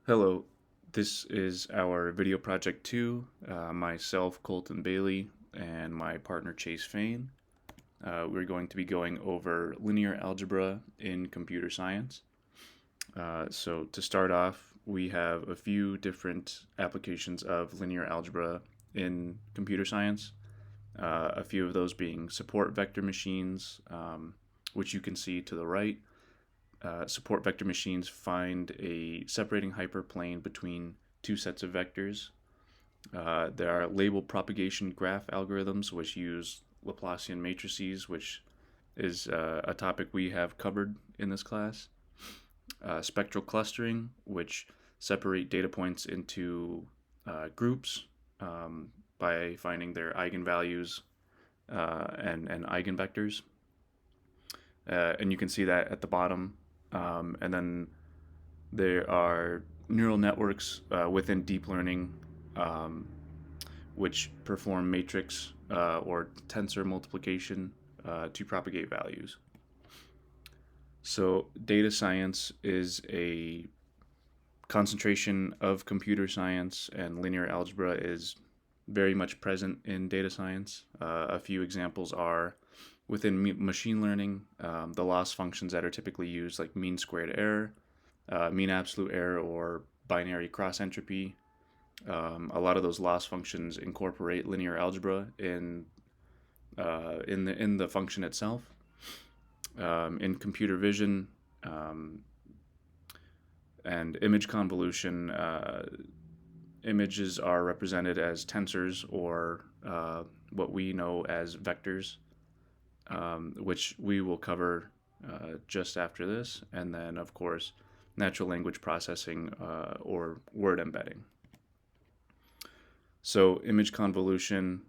Hello, this is our video project 2. Myself, Colton Bailey, and my partner Chase Faine. We're going to be going over linear algebra in computer science. So to start off, we have a few different applications of linear algebra in computer science. A few of those being support vector machines, which you can see to the right. Support vector machines find a separating hyperplane between two sets of vectors. There are label propagation graph algorithms which use Laplacian matrices, which is a topic we have covered in this class. Spectral clustering, which separate data points into groups by finding their eigenvalues and eigenvectors. And you can see that at the bottom. And then there are neural networks within deep learning um, which perform matrix or tensor multiplication to propagate values. So, data science is a concentration of computer science, and linear algebra is very much present in data science. A few examples are within machine learning, the loss functions that are typically used, like mean squared error, mean absolute error, or binary cross entropy. A lot of those loss functions incorporate linear algebra in the function itself. In computer vision and image convolution, images are represented as tensors or what we know as vectors, which we will cover just after this, and then, of course, natural language processing or word embedding. So, image convolution,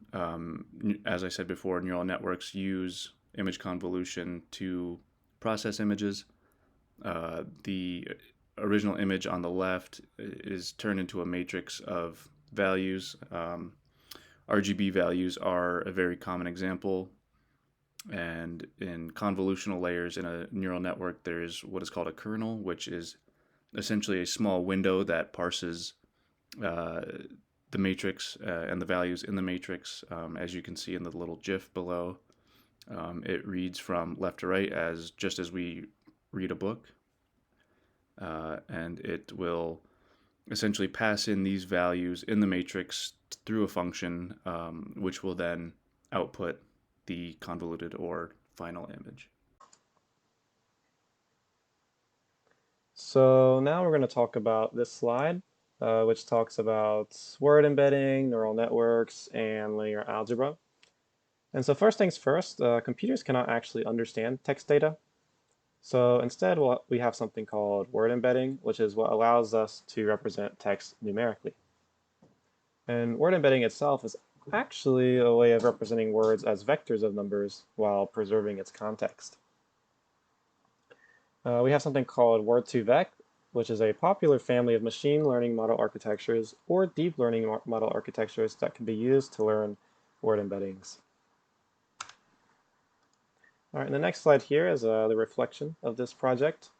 as I said before, neural networks use image convolution to process images. The original image on the left is turned into a matrix of values. RGB values are a very common example. And in convolutional layers in a neural network, there's what is called a kernel, which is essentially a small window that parses uh, the matrix and the values in the matrix. As you can see in the little GIF below, it reads from left to right as just as we read a book, and it will essentially pass in these values in the matrix through a function, which will then output the convoluted or final image. So now we're going to talk about this slide, which talks about word embedding, neural networks, and linear algebra. And so first things first, computers cannot actually understand text data. So instead, we have something called word embedding, which is what allows us to represent text numerically. And word embedding itself is actually a way of representing words as vectors of numbers while preserving its context. We have something called Word2Vec, which is a popular family of machine learning model architectures or deep learning model architectures that can be used to learn word embeddings. All right, and the next slide here is the reflection of this project.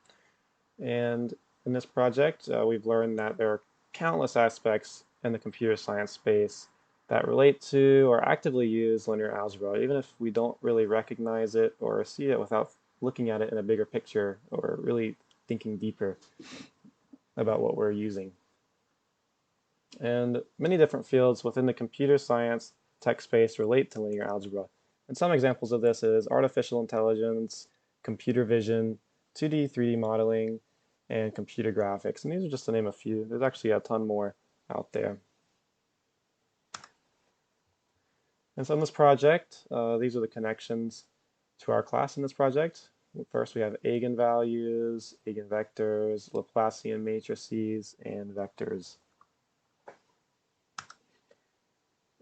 And in this project, we've learned that there are countless aspects in the computer science space that relate to or actively use linear algebra, even if we don't really recognize it or see it without looking at it in a bigger picture or really thinking deeper about what we're using. And many different fields within the computer science tech space relate to linear algebra. And some examples of this is artificial intelligence, computer vision, 2D, 3D modeling, and computer graphics. And these are just to name a few. There's actually a ton more out there. And so in this project, these are the connections to our class in this project. First, we have eigenvalues, eigenvectors, Laplacian matrices, and vectors.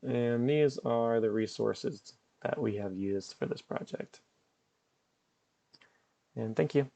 And these are the resources that we have used for this project. And thank you.